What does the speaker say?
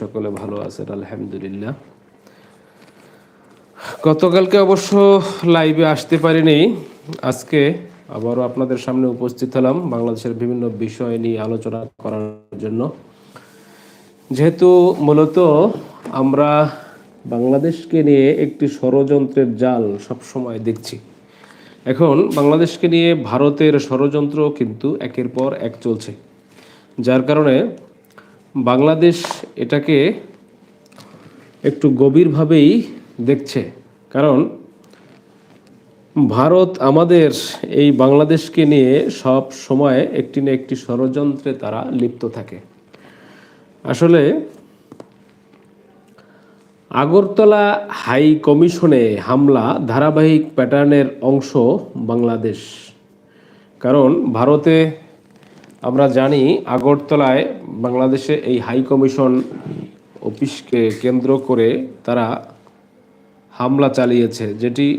সকলে ভালো আছেন আলহামদুলিল্লাহ। গতকালকে অবশ্য লাইভে আসতে পারিনি, আজকে আবারও আপনাদের সামনে উপস্থিত হলাম বাংলাদেশের বিভিন্ন বিষয় নিয়ে আলোচনা করার জন্য। যেহেতু মূলত আমরা বাংলাদেশকে নিয়ে একটি ষড়যন্ত্রের জাল সবসময় দেখছি, এখন বাংলাদেশকে নিয়ে ভারতের ষড়যন্ত্র কিন্তু একের পর এক চলছে, যার কারণে বাংলাদেশ এটাকে একটু গভীরভাবেই দেখছে। কারণ ভারত আমাদের এই বাংলাদেশকে নিয়ে সব সময় একটি না একটি ষড়যন্ত্রে তারা লিপ্ত থাকে। আসলে আগরতলা হাই কমিশনে হামলা ধারাবাহিক প্যাটার্নের অংশ বাংলাদেশ। কারণ ভারতে আমরা জানি আগরতলায় বাংলাদেশে এই হাই কমিশন অফিসকে কেন্দ্র করে তারা হামলা চালিয়েছে, যেটি